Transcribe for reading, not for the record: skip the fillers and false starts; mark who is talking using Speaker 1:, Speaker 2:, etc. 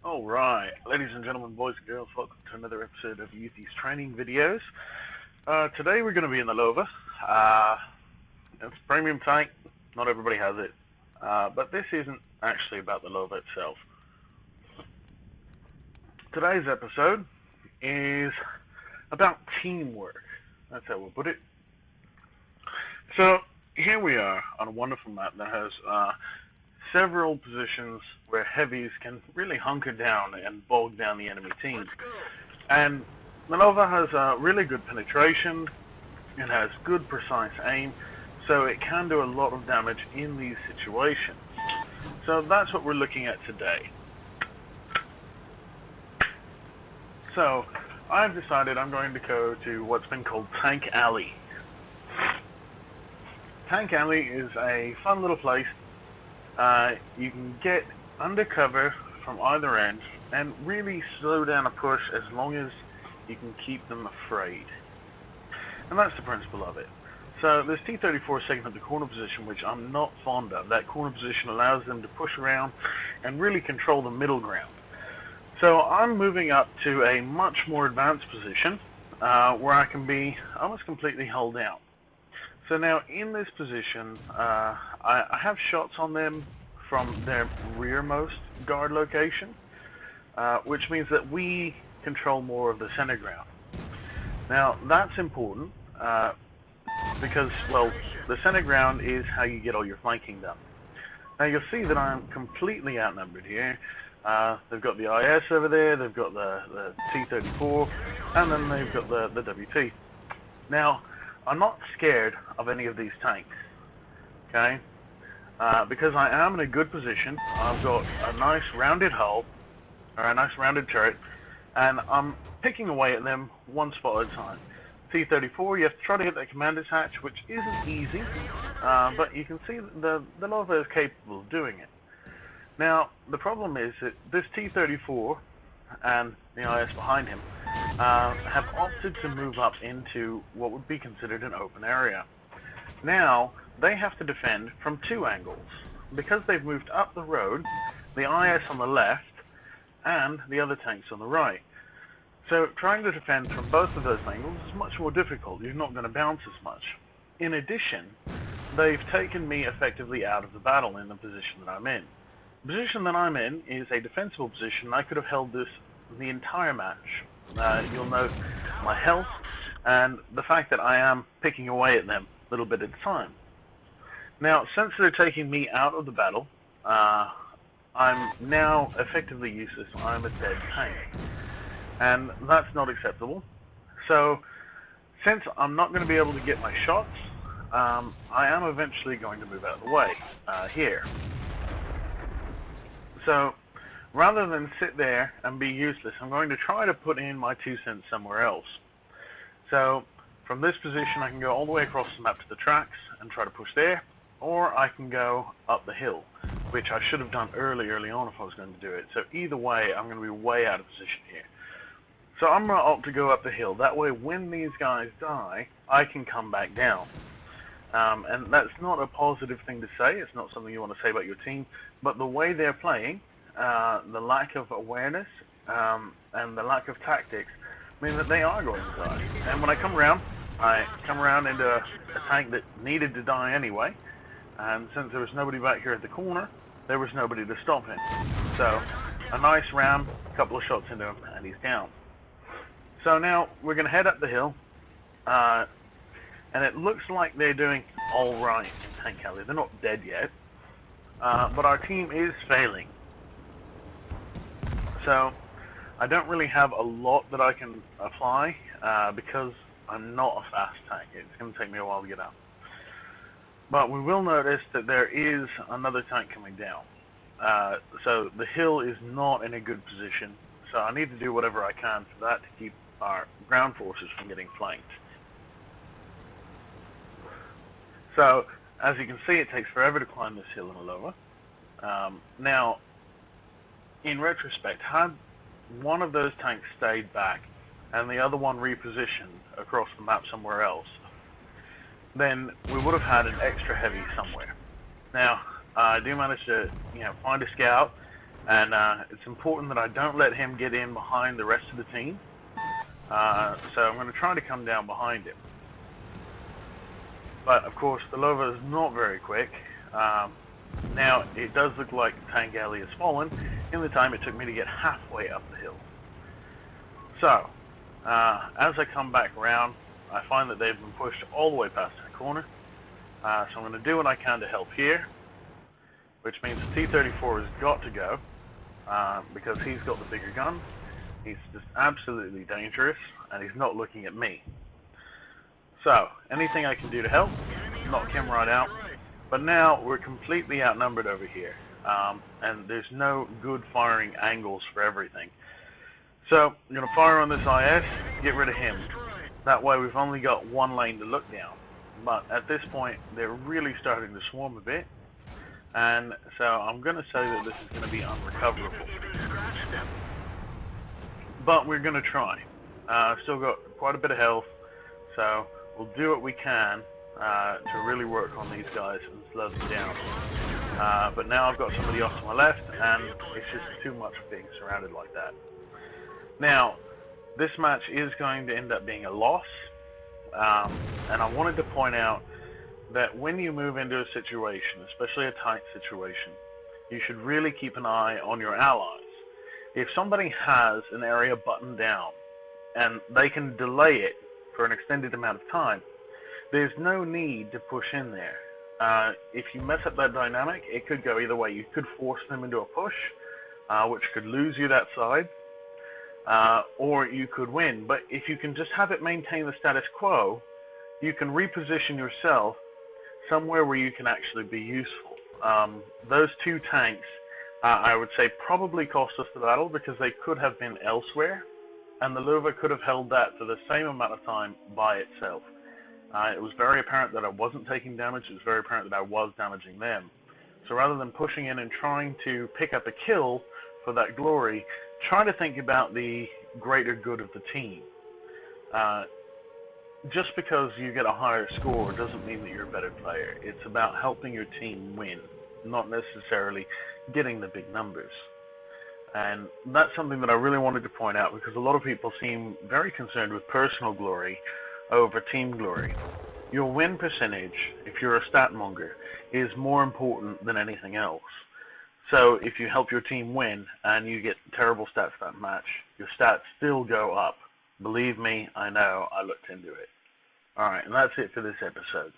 Speaker 1: Alright, ladies and gentlemen, boys and girls, welcome to another episode of Uthy's training videos. Today we're going to be in the Lova. It's a premium tank, not everybody has it, but this isn't actually about the Lova itself. Today's episode is about teamwork, that's how we'll put it. So here we are on a wonderful map that has several positions where heavies can really hunker down and bog down the enemy team. And the Nova has really good penetration, it has good precise aim, so it can do a lot of damage in these situations. So that's what we're looking at today. So I've decided I'm going to go to what's been called Tank Alley. Tank Alley is a fun little place. You can get undercover from either end and really slow down a push as long as you can keep them afraid. And that's the principle of it. So this T-34 segment the corner position, which I'm not fond of. That corner position allows them to push around and really control the middle ground. So I'm moving up to a much more advanced position where I can be almost completely held down. So now in this position, I have shots on them from their rearmost guard location, which means that we control more of the center ground. Now that's important because, well, the center ground is how you get all your flanking done. Now you'll see that I'm completely outnumbered here. They've got the IS over there, they've got the T-34, and then they've got the WT. Now, I'm not scared of any of these tanks, okay? Because I am in a good position. I've got a nice rounded hull, or a nice rounded turret, and I'm picking away at them one spot at a time. T-34, you have to try to hit that commander's hatch, which isn't easy, but you can see that the Nova is capable of doing it. Now, the problem is that this T-34 and the IS behind him have opted to move up into what would be considered an open area. Now, they have to defend from two angles. Because they've moved up the road, the IS on the left and the other tanks on the right. So trying to defend from both of those angles is much more difficult. You're not going to bounce as much. In addition, they've taken me effectively out of the battle in the position that I'm in. The position that I'm in is a defensible position. I could have held this the entire match. You'll note my health and the fact that I am picking away at them a little bit at a time. Now, since they're taking me out of the battle, I'm now effectively useless. I'm a dead tank. And that's not acceptable. So, since I'm not going to be able to get my shots, I am eventually going to move out of the way here. So, rather than sit there and be useless, I'm going to try to put in my 2 cents somewhere else. So, from this position I can go all the way across the map to the tracks and try to push there, or I can go up the hill, which I should have done early on if I was going to do it. So either way, I'm going to be way out of position here. So I'm going to opt to go up the hill. That way, when these guys die, I can come back down. And that's not a positive thing to say. It's not something you want to say about your team. But the way they're playing, the lack of awareness and the lack of tactics mean that they are going to die. And when I come around into a tank that needed to die anyway. And since there was nobody back here at the corner, there was nobody to stop him. So a nice ram, a couple of shots into him, and he's down. So now we're going to head up the hill, and it looks like they're doing all right in Tank Alley. They're not dead yet, but our team is failing. So I don't really have a lot that I can apply because I'm not a fast tank. It's going to take me a while to get up. But we will notice that there is another tank coming down. So the hill is not in a good position. So I need to do whatever I can for that to keep our ground forces from getting flanked. So as you can see, it takes forever to climb this hill in a Lova. Now, in retrospect, had one of those tanks stayed back and the other one repositioned across the map somewhere else, then we would have had an extra heavy somewhere. Now, I do manage to, find a scout And it's important that I don't let him get in behind the rest of the team. So I'm going to try to come down behind him. But of course the Lova is not very quick. Now it does look like Tank Alley has fallen in the time it took me to get halfway up the hill. So as I come back around, I find that they've been pushed all the way past that corner. So I'm going to do what I can to help here, which means the T-34 has got to go because he's got the bigger gun. He's just absolutely dangerous, and he's not looking at me. So anything I can do to help, knock him right out. But now we're completely outnumbered over here, and there's no good firing angles for everything. So I'm going to fire on this IS, get rid of him. That way we've only got one lane to look down. But at this point they're really starting to swarm a bit, and so I'm going to say that this is going to be unrecoverable. But we're going to try. Still got quite a bit of health, so we'll do what we can to really work on these guys and slow them down. But now I've got somebody off to my left, and it's just too much being surrounded like that. Now, this match is going to end up being a loss, and I wanted to point out that when you move into a situation, especially a tight situation, you should really keep an eye on your allies. If somebody has an area buttoned down and they can delay it for an extended amount of time, there's no need to push in there. If you mess up that dynamic, it could go either way. You could force them into a push, which could lose you that side, or you could win. But if you can just have it maintain the status quo, you can reposition yourself somewhere where you can actually be useful. Those two tanks, I would say, probably cost us the battle because they could have been elsewhere, and the Lova could have held that for the same amount of time by itself. It was very apparent that I wasn't taking damage. It was very apparent that I was damaging them. So rather than pushing in and trying to pick up a kill for that glory, try to think about the greater good of the team. Just because you get a higher score doesn't mean that you're a better player. It's about helping your team win, not necessarily getting the big numbers. And that's something that I really wanted to point out, because a lot of people seem very concerned with personal glory over team glory. Your win percentage, if you're a stat monger, is more important than anything else. So if you help your team win and you get terrible stats that match, your stats still go up. Believe me, I know, I looked into it. Alright, and that's it for this episode.